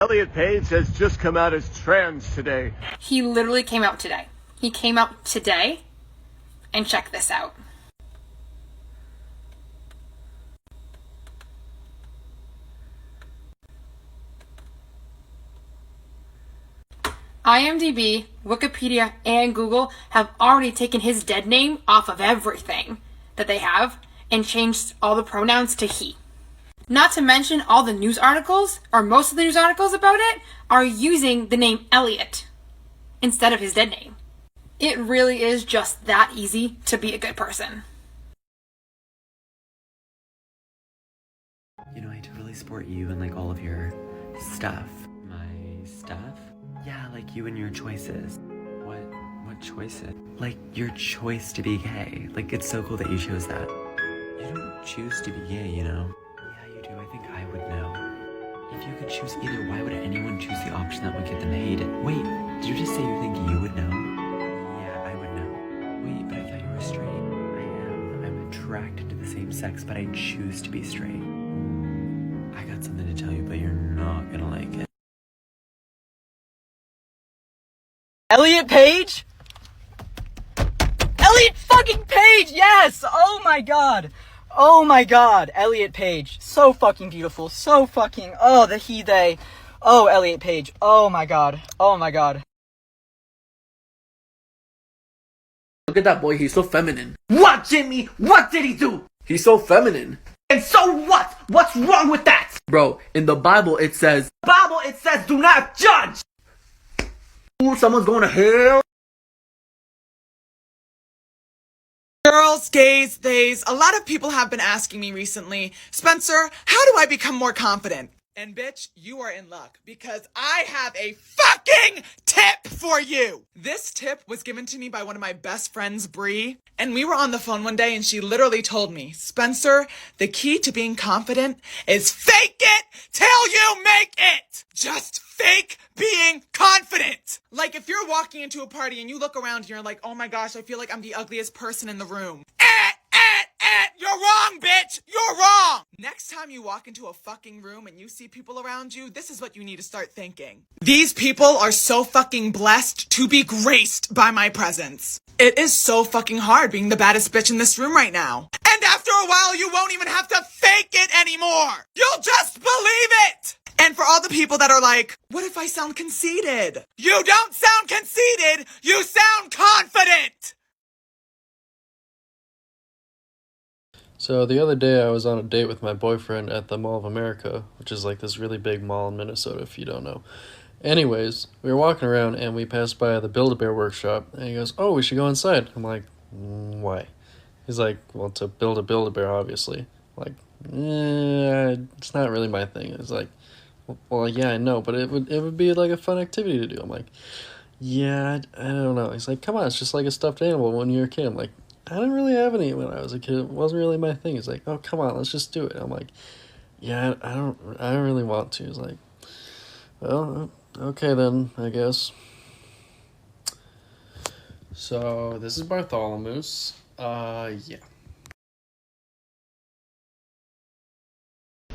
Elliot Page has just come out as trans today. He literally came out today. He came out today, and check this out. IMDb, Wikipedia, and Google have already taken his dead name off of everything that they have and changed all the pronouns to he. Not to mention all the news articles, or most of the news articles about it, are using the name Elliot instead of his dead name. It really is just that easy to be a good person. You know, I totally support you and like all of your stuff. My stuff? Yeah, like you and your choices. What choices? Like your choice to be gay. Like it's so cool that you chose that. You don't choose to be gay, you know? Yeah, you do. I think I would know. If you could choose either, why would anyone choose the option that would get them hated? Wait, did you just say you think you would know? Yeah, I would know. Wait, but I thought you were straight. I am. I'm attracted to the same sex, but I choose to be straight. I got something to tell you, but you're not gonna like it. Elliot Page? Elliot fucking Page, yes! Oh my god. Oh my god, Elliot Page. So fucking beautiful. So fucking, oh, the he, they. Oh, Elliot Page. Oh my god. Oh my god. Look at that boy, he's so feminine. What, Jimmy? What did he do? He's so feminine. And so what? What's wrong with that? Bro, in the Bible it says, Do not judge! Ooh, someone's going to hell. Girls, gays, theys, a lot of people have been asking me recently, Spencer, how do I become more confident? And bitch, you are in luck because I have a fucking tip for you. This tip was given to me by one of my best friends, Bree, and we were on the phone one day and she literally told me, Spencer, the key to being confident is fake it till you make it. Just fake being confident. Like if you're walking into a party and you look around and you're like, oh my gosh, I feel like I'm the ugliest person in the room. You're wrong, bitch! You're wrong! Next time you walk into a fucking room and you see people around you, this is what you need to start thinking. These people are so fucking blessed to be graced by my presence. It is so fucking hard being the baddest bitch in this room right now. And after a while, you won't even have to fake it anymore! You'll just believe it! And for all the people that are like, what if I sound conceited? You don't sound conceited! You sound confident! So the other day I was on a date with my boyfriend at the Mall of America, which is like this really big mall in Minnesota if you don't know. Anyways, we were walking around and we passed by the Build-A-Bear workshop and he goes, oh, we should go inside. I'm like, why? He's like, well, to build a Build-A-Bear, obviously. I'm like, it's not really my thing. It's like, well, yeah, I know, but it would be like a fun activity to do. I'm like, yeah, I don't know. He's like, come on, it's just like a stuffed animal when you're a kid. I'm like, I didn't really have any when I was a kid. It wasn't really my thing. He's like, oh, come on, let's just do it. I'm like, yeah, I don't really want to. He's like, well, okay then, I guess. So this is Bartholomew's. Yeah.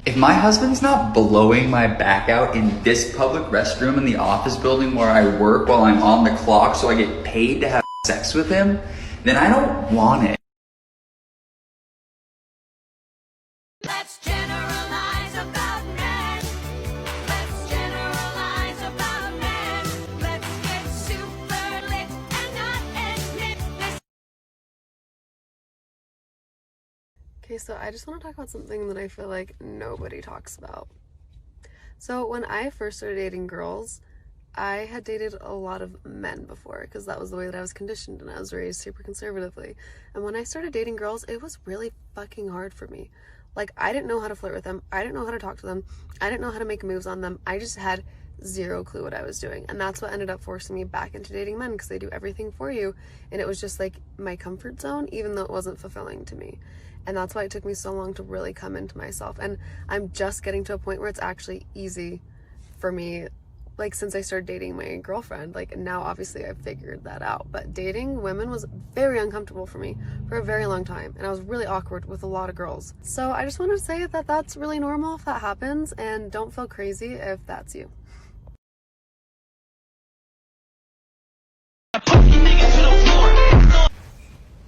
If my husband's not blowing my back out in this public restroom in the office building where I work while I'm on the clock so I get paid to have sex with him, then I don't want it. Let's generalize about men. Let's generalize about men. Let's get super lit and not admit this. Okay, so I just want to talk about something that I feel like nobody talks about. So when I first started dating girls, I had dated a lot of men before because that was the way that I was conditioned and I was raised super conservatively. And when I started dating girls, it was really fucking hard for me. Like, I didn't know how to flirt with them. I didn't know how to talk to them. I didn't know how to make moves on them. I just had zero clue what I was doing. And that's what ended up forcing me back into dating men because they do everything for you. And it was just like my comfort zone, even though it wasn't fulfilling to me. And that's why it took me so long to really come into myself. And I'm just getting to a point where it's actually easy for me like since I started dating my girlfriend. Like now obviously I've figured that out, but dating women was very uncomfortable for me for a very long time, and I was really awkward with a lot of girls. So I just want to say that that's really normal if that happens, and don't feel crazy if that's you.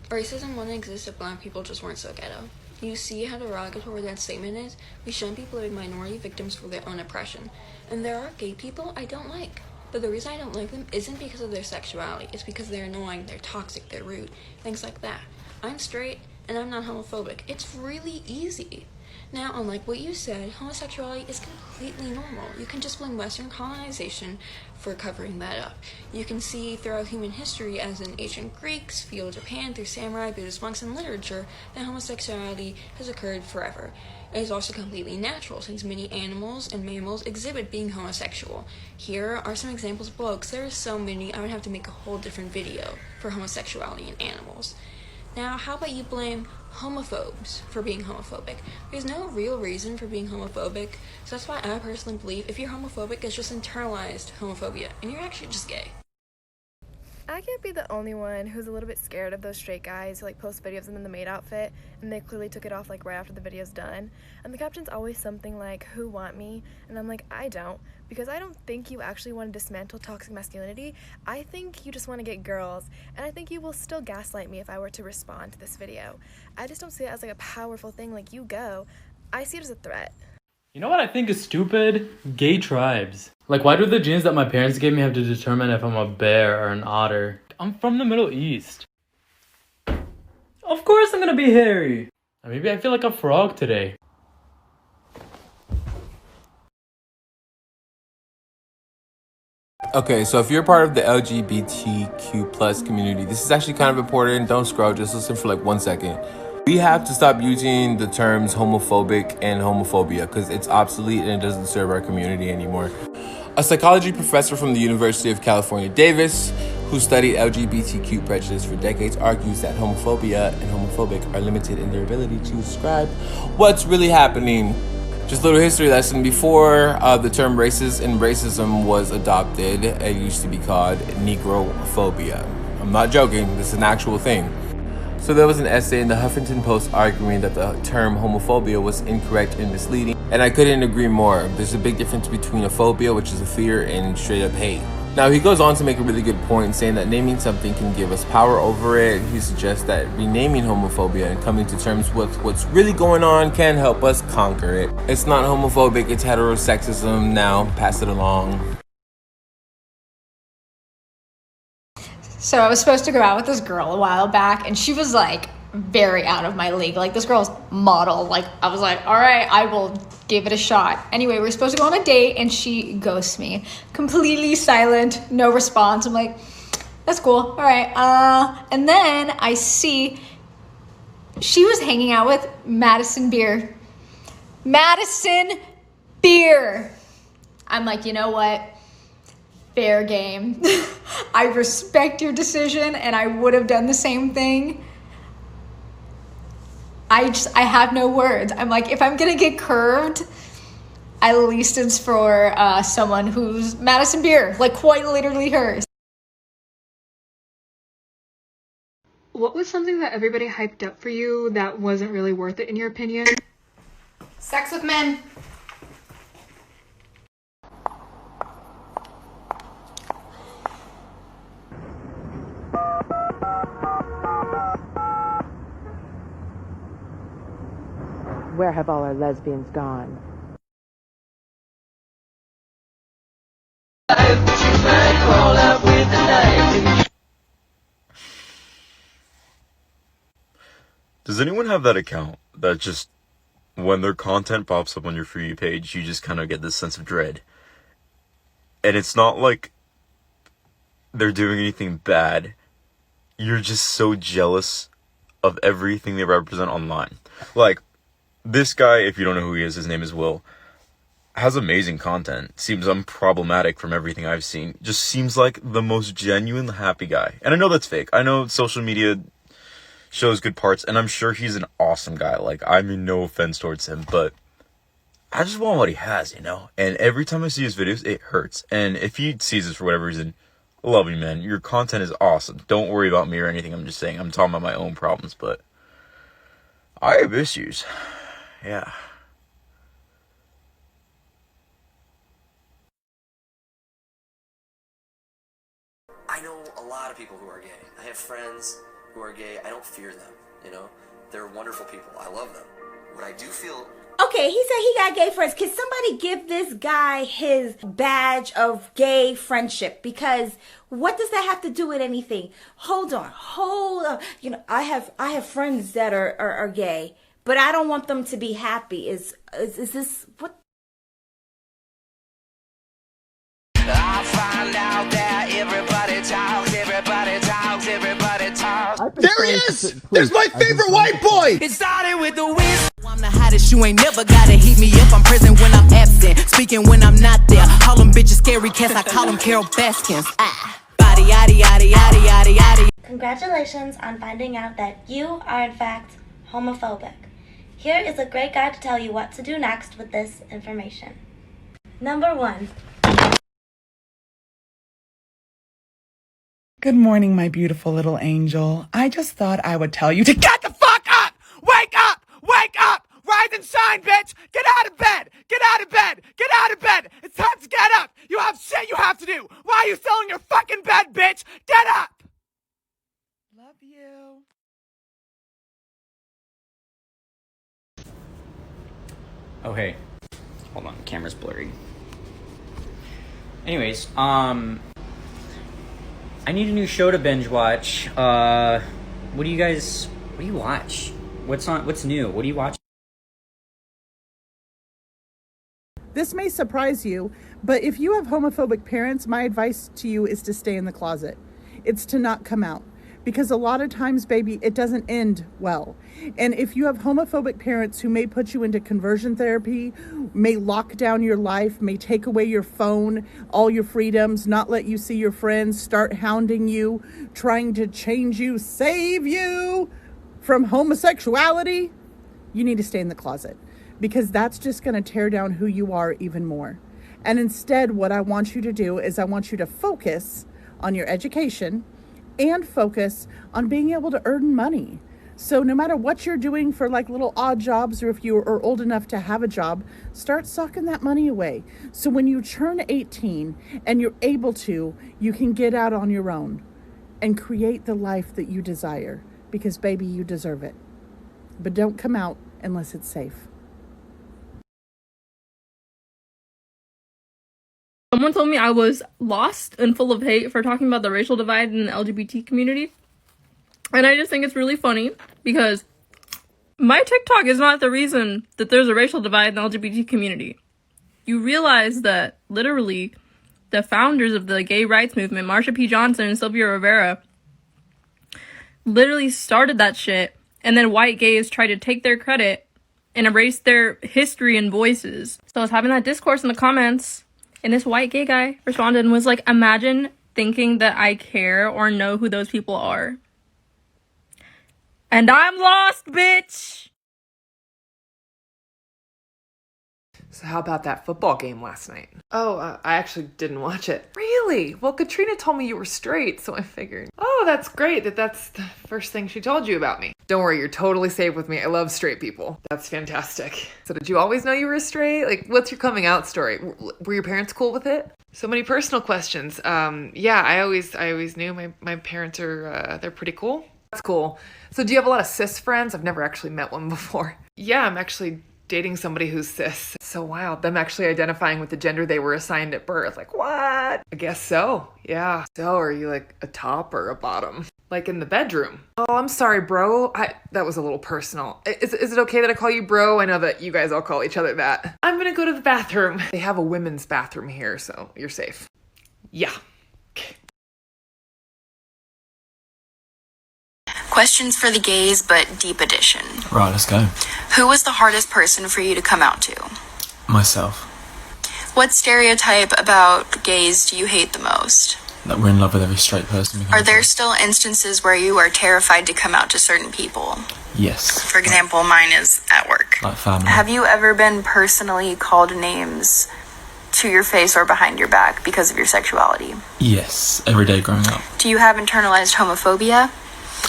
Racism wouldn't exist if black people just weren't so ghetto. You see how derogatory that statement is? We shouldn't be blaming minority victims for their own oppression. And there are gay people I don't like. But the reason I don't like them isn't because of their sexuality. It's because they're annoying, they're toxic, they're rude, things like that. I'm straight, and I'm not homophobic. It's really easy. Now, unlike what you said, homosexuality is completely normal. You can just blame Western colonization for covering that up. You can see throughout human history, as in ancient Greeks, feudal Japan, through samurai, Buddhist monks, and literature, that homosexuality has occurred forever. It is also completely natural, since many animals and mammals exhibit being homosexual. Here are some examples below, because there are so many, I would have to make a whole different video for homosexuality in animals. Now, how about you blame homophobes for being homophobic? There's no real reason for being homophobic, so that's why I personally believe if you're homophobic, it's just internalized homophobia, and you're actually just gay. I can't be the only one who's a little bit scared of those straight guys who like post videos in the maid outfit, and they clearly took it off like right after the video's done. And the caption's always something like, "Who want me?" And I'm like, I don't, because I don't think you actually want to dismantle toxic masculinity. I think you just want to get girls, and I think you will still gaslight me if I were to respond to this video. I just don't see it as like a powerful thing like you go. I see it as a threat. You know what I think is stupid? Gay tribes. Like, why do the genes that my parents gave me have to determine if I'm a bear or an otter? I'm from the Middle East. Of course I'm gonna be hairy. Or maybe I feel like a frog today. Okay, so if you're part of the LGBTQ plus community, this is actually kind of important. Don't scroll, just listen for like 1 second. We have to stop using the terms homophobic and homophobia because it's obsolete and it doesn't serve our community anymore. A psychology professor from the University of California, Davis, who studied LGBTQ prejudice for decades, argues that homophobia and homophobic are limited in their ability to describe what's really happening. Just a little history lesson. Before the term racist and racism was adopted, it used to be called negrophobia. I'm not joking, this is an actual thing. So there was an essay in the Huffington Post arguing that the term homophobia was incorrect and misleading, and I couldn't agree more. There's a big difference between a phobia, which is a fear, and straight up hate. Now, he goes on to make a really good point, saying that naming something can give us power over it. He suggests that renaming homophobia and coming to terms with what's really going on can help us conquer it. It's not homophobic, it's heterosexism. Now, pass it along. So I was supposed to go out with this girl a while back, and she was like very out of my league. Like, this girl's model. Like, I was like, all right, I will give it a shot. Anyway, we were supposed to go on a date, and she ghosts me. Completely silent, no response. I'm like, that's cool. All right. And then I see she was hanging out with Madison Beer. Madison Beer. I'm like, you know what? Fair game. I respect your decision, and I would have done the same thing. I have no words. I'm like, if I'm gonna get curved, at least it's for someone who's Madison Beer, like quite literally hers. What was something that everybody hyped up for you that wasn't really worth it in your opinion? Sex with men. Where have all our lesbians gone? Does anyone have that account that just, when their content pops up on your For You page, you just kind of get this sense of dread? And it's not like they're doing anything bad. You're just so jealous of everything they represent online. Like, this guy, if you don't know who he is, his name is Will, has amazing content. Seems unproblematic from everything I've seen. Just seems like the most genuine, happy guy. And I know that's fake. I know social media shows good parts, and I'm sure he's an awesome guy. Like, I mean no offense towards him, but I just want what he has, you know? And every time I see his videos, it hurts. And if he sees this for whatever reason, I love you, man. Your content is awesome. Don't worry about me or anything. I'm just saying, I'm talking about my own problems, but I have issues. Yeah. I know a lot of people who are gay. I have friends who are gay. I don't fear them, you know? They're wonderful people. I love them. What I do feel... Okay, he said he got gay friends. Can somebody give this guy his badge of gay friendship? Because what does that have to do with anything? Hold on. You know, I have friends that are gay, but I don't want them to be happy. Is this what? I find out that everybody talks. There he is! There's my favorite white boy! It started with the whiz. I'm the hottest, you ain't never gotta heat me up. I'm present when I'm absent, speaking when I'm not there. Call them bitches scary cats, I call them Carol Baskins. Body, yaddy, yaddy, yaddy, yaddy, yaddy. Congratulations on finding out that you are in fact homophobic. Here is a great guide to tell you what to do next with this information. Number 1. Good morning, my beautiful little angel. I just thought I would tell you to get the fuck up! Wake up! Wake up! Rise and shine, bitch! Get out of bed! Get out of bed! Get out of bed! It's time to get up! You have shit you have to do! Why are you still in your fucking bed, bitch? Get up! Love you. Oh, hey. Hold on, camera's blurry. Anyways, I need a new show to binge watch. What do you watch? What's new? What do you watch? This may surprise you, but if you have homophobic parents, my advice to you is to stay in the closet. It's to not come out. Because a lot of times, baby, it doesn't end well. And if you have homophobic parents who may put you into conversion therapy, may lock down your life, may take away your phone, all your freedoms, not let you see your friends, start hounding you, trying to change you, save you from homosexuality, you need to stay in the closet. Because that's just going to tear down who you are even more. And instead, what I want you to do is I want you to focus on your education and focus on being able to earn money. So no matter what you're doing for like little odd jobs, or if you are old enough to have a job, start sucking that money away. So when you turn 18 and you're able to, you can get out on your own and create the life that you desire. Because baby, you deserve it. But don't come out unless it's safe. Someone told me I was lost and full of hate for talking about the racial divide in the LGBT community. And I just think it's really funny because my TikTok is not the reason that there's a racial divide in the LGBT community. You realize that literally the founders of the gay rights movement, Marsha P. Johnson and Sylvia Rivera, literally started that shit, and then white gays tried to take their credit and erase their history and voices. So I was having that discourse in the comments, and this white gay guy responded and was like, imagine thinking that I care or know who those people are. And I'm lost, bitch! So how about that football game last night? Oh, I actually didn't watch it. Really? Well, Katrina told me you were straight, so I figured, oh, that's great that's the first thing she told you about me. Don't worry, you're totally safe with me. I love straight people. That's fantastic. So did you always know you were straight? Like, what's your coming out story? Were your parents cool with it? So many personal questions. Yeah, I always knew my parents are, they're pretty cool. That's cool. So do you have a lot of cis friends? I've never actually met one before. Yeah, I'm actually dating somebody who's cis. It's so wild. Them actually identifying with the gender they were assigned at birth. Like, what? I guess so. Yeah. So are you like a top or a bottom? Like in the bedroom? Oh, I'm sorry, bro. That was a little personal. Is it okay that I call you bro? I know that you guys all call each other that. I'm gonna go to the bathroom. They have a women's bathroom here, so you're safe. Yeah. Questions for the gays, but deep edition. Right, let's go. Who was the hardest person for you to come out to? Myself. What stereotype about gays do you hate the most? that we're in love with every straight person. Are there still instances where you are terrified to come out to certain people? Yes. For example, mine is at work. Like family. Have you ever been personally called names to your face or behind your back because of your sexuality? Yes, every day growing up. Do you have internalized homophobia?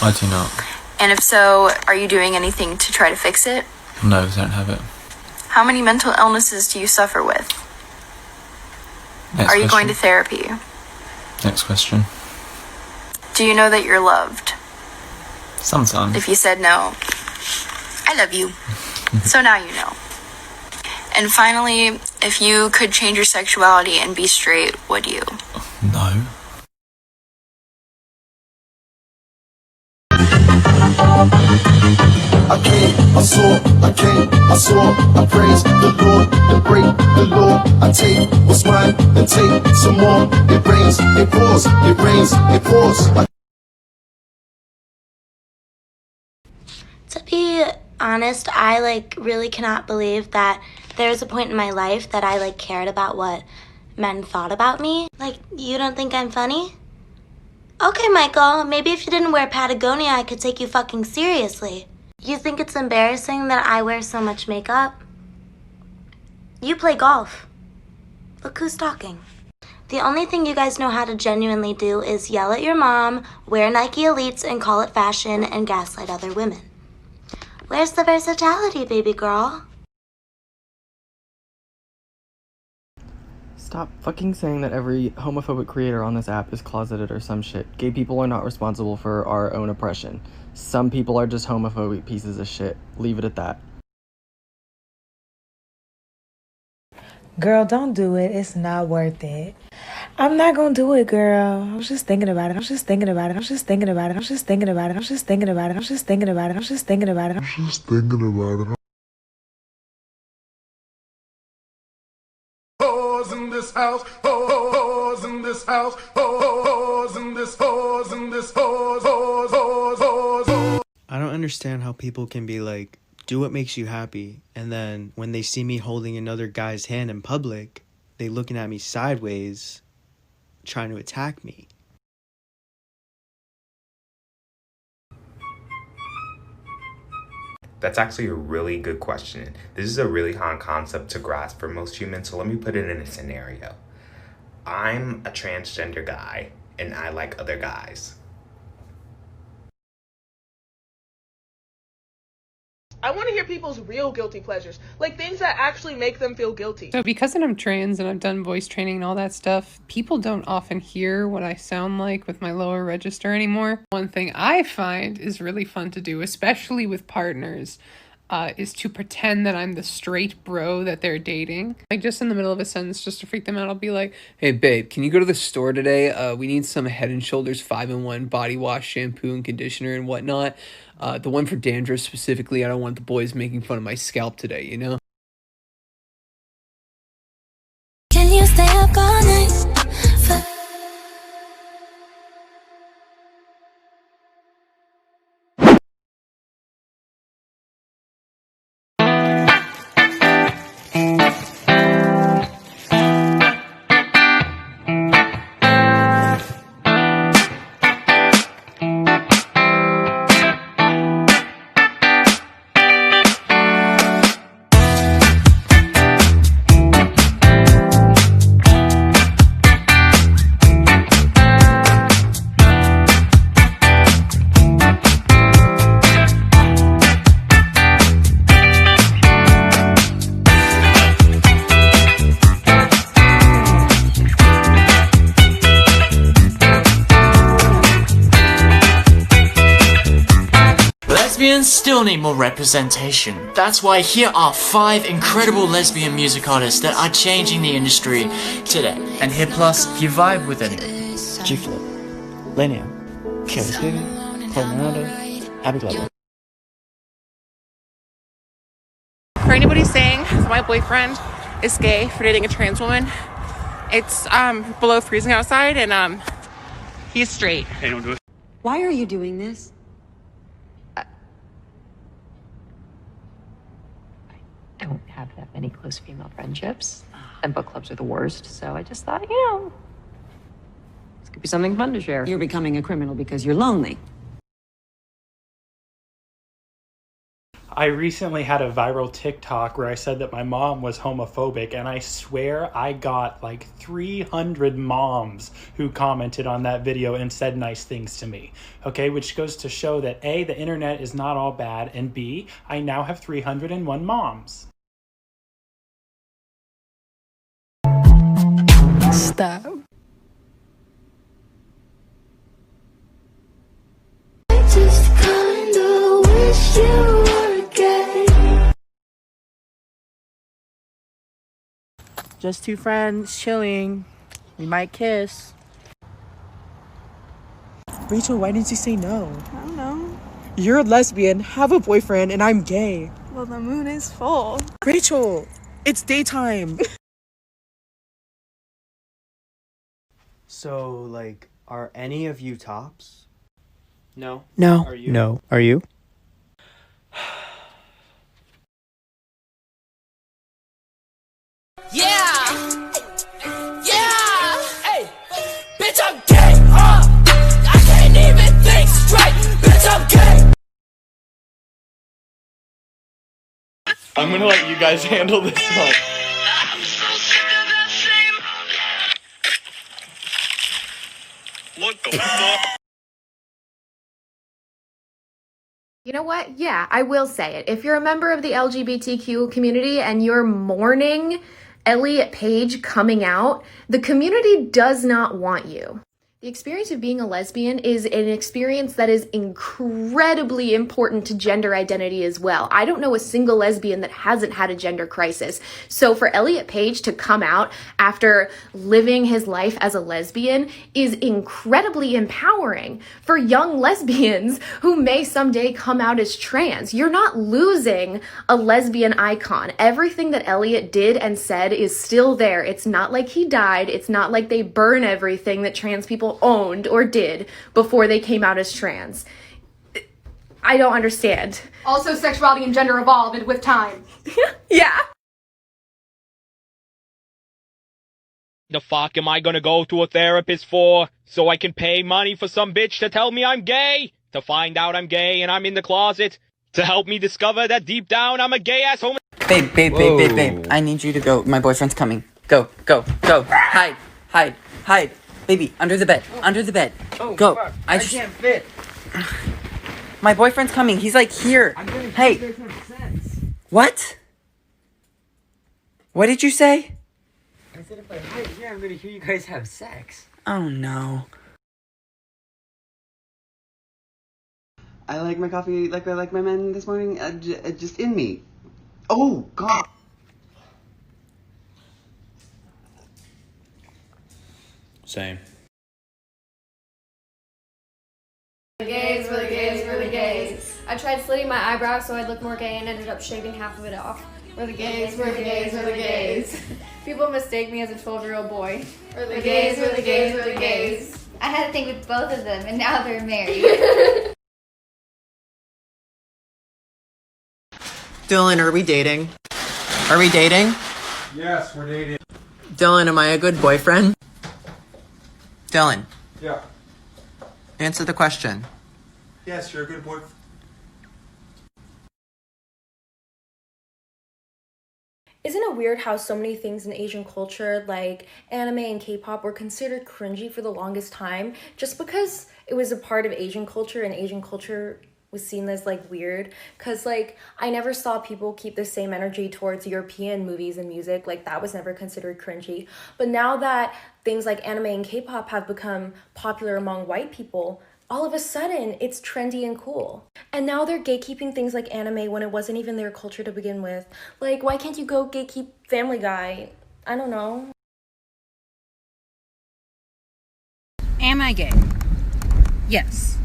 I do not. And if so, are you doing anything to try to fix it? No, I don't have it. How many mental illnesses do you suffer with? Next Are you question. going to therapy? Next question. Do you know that you're loved? Sometimes. If you said no, I love you. So now you know. And finally, if you could change your sexuality and be straight, would you? No. I came, I saw, I praise the Lord, and break the law. I take what's mine, and take some more. It rains, it pours, it rains, it pours. To be honest, I really cannot believe that there was a point in my life that I cared about what men thought about me. You don't think I'm funny? Okay, Michael, maybe if you didn't wear Patagonia, I could take you fucking seriously. You think it's embarrassing that I wear so much makeup? You play golf. Look who's talking. The only thing you guys know how to genuinely do is yell at your mom, wear Nike Elites and call it fashion, and gaslight other women. Where's the versatility, baby girl? Stop fucking saying that every homophobic creator on this app is closeted or some shit. Gay people are not responsible for our own oppression. Some people are just homophobic pieces of shit. Leave it at that. Girl, don't do it. It's not worth it. I'm not gonna do it, girl. I was just thinking about it. I was just thinking about it. I was just thinking about it. I was just thinking about it. I was just thinking about it. I was just thinking about it. I was just thinking about it. I was just thinking about it. Whores in this house, whores in this house, whores in this, whores in this, whores, whores, whores, whores, whores. I don't understand how people can be like, do what makes you happy, and then when they see me holding another guy's hand in public, they looking at me sideways, trying to attack me. That's actually a really good question. This is a really hard concept to grasp for most humans, so let me put it in a scenario. I'm a transgender guy, and I like other guys. I want to hear people's real guilty pleasures, things that actually make them feel guilty. So because I'm trans and I've done voice training and all that stuff, people don't often hear what I sound like with my lower register anymore. One thing I find is really fun to do, especially with partners, is to pretend that I'm the straight bro that they're dating. Just in the middle of a sentence, just to freak them out, I'll be like, hey babe, can you go to the store today? We need some Head & Shoulders 5-in-1 body wash, shampoo, and conditioner and whatnot. The one for dandruff specifically. I don't want the boys making fun of my scalp today, you know? Can you stay up all night? Lesbians still need more representation. That's why here are 5 incredible lesbian music artists that are changing the industry today. And here plus, you vibe with it. G-Flip, Linnea, Kelly Spiegel, Paul Miranda, Abby Glover. For anybody saying my boyfriend is gay for dating a trans woman, it's below freezing outside and he's straight. Hey, don't do it. Why are you doing this? I don't have that many close female friendships, and book clubs are the worst, so I just thought, it's Could be something fun to share. You're becoming a criminal because you're lonely. I recently had a viral TikTok where I said that my mom was homophobic, and I swear I got like 300 moms who commented on that video and said nice things to me. Okay, which goes to show that A, the internet is not all bad, and B, I now have 301 moms. Stop. Just kinda wish you were gay. Just two friends chilling. We might kiss. Rachel, why didn't you say no? I don't know. You're a lesbian, have a boyfriend, and I'm gay. Well, the moon is full. Rachel, it's daytime. So, like, are any of you tops? No. No. Are you? No. Are you? Yeah! Yeah! Hey! Bitch, I'm gay! I can't even think straight! Bitch, I'm gay! I'm gonna let you guys handle this one. What the fuck? You know what? Yeah, I will say it. If you're a member of the LGBTQ community and you're mourning Elliot Page coming out, the community does not want you. The experience of being a lesbian is an experience that is incredibly important to gender identity as well. I don't know a single lesbian that hasn't had a gender crisis. So for Elliot Page to come out after living his life as a lesbian is incredibly empowering for young lesbians who may someday come out as trans. You're not losing a lesbian icon. Everything that Elliot did and said is still there. It's not like he died. It's not like they burn everything that trans people owned or did before they came out as trans. I don't understand. Also, sexuality and gender evolved with time. Yeah. The fuck am I gonna go to a therapist for? So I can pay money for some bitch to tell me I'm gay? To find out I'm gay and I'm in the closet? To help me discover that deep down I'm a gay-ass homo- Babe. I need you to go. My boyfriend's coming. Go. Hide. Baby, under the bed. Oh, Go. Fuck. I can't fit. My boyfriend's coming. He's like here. Hey. What? What did you say? I said if I hide here, I'm gonna hear you guys have sex. Oh no. I like my coffee like I like my men this morning, just in me. Oh, God. Same. The gays, we're the gays, we're the gays. I tried slitting my eyebrows so I'd look more gay and ended up shaving half of it off. We're the gays, we're the gays, we're the gays. People mistake me as a 12-year-old boy. We're the gays, we're the gays, we're the gays. I had a thing with both of them and now they're married. Dylan, are we dating? Are we dating? Yes, we're dating. Dylan, am I a good boyfriend? Dylan, Yeah. answer the question. Yes, you're a good boyfriend. Isn't it weird how so many things in Asian culture, like anime and K-pop, were considered cringy for the longest time just because it was a part of Asian culture and Asian culture was seen as like weird? Because like I never saw people keep the same energy towards European movies and music. Like that was never considered cringy. But now that things like anime and K-pop have become popular among white people, all of a sudden it's trendy and cool. And now they're gatekeeping things like anime when it wasn't even their culture to begin with. Like, why can't you go gatekeep Family Guy? I don't know. Am I gay? Yes,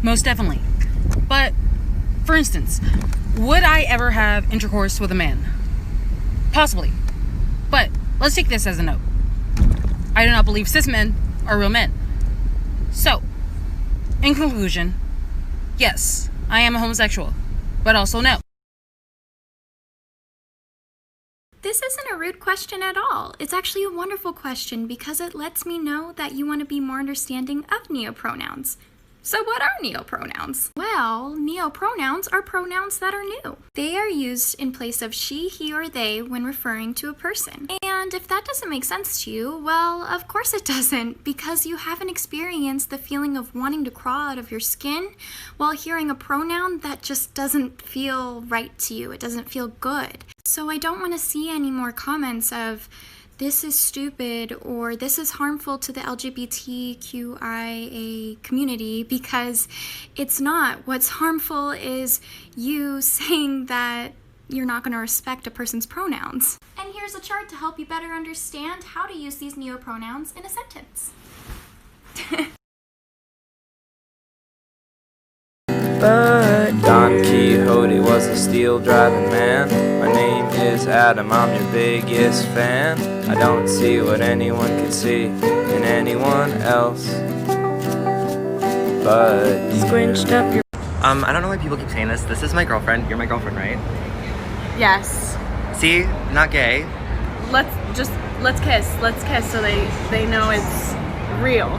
most definitely. But, for instance, would I ever have intercourse with a man? Possibly. But let's take this as a note. I do not believe cis men are real men. So, in conclusion, yes, I am a homosexual, but also no. This isn't a rude question at all. It's actually a wonderful question because it lets me know that you want to be more understanding of neopronouns. So what are neopronouns? Well, neopronouns are pronouns that are new. They are used in place of she, he, or they when referring to a person. And if that doesn't make sense to you, well, of course it doesn't, because you haven't experienced the feeling of wanting to crawl out of your skin while hearing a pronoun that just doesn't feel right to you. It doesn't feel good. So I don't want to see any more comments of, this is stupid, or this is harmful to the LGBTQIA community, because it's not. What's harmful is you saying that you're not going to respect a person's pronouns. And here's a chart to help you better understand how to use these neopronouns in a sentence. But Don Quixote was a steel driving man. My name is Adam, I'm your biggest fan. I don't see what anyone can see in anyone else but Squinched up your... I don't know why people keep saying this. This is my girlfriend. You're my girlfriend, right? Yes. See? Not gay. Let's kiss. Let's kiss so they know it's real.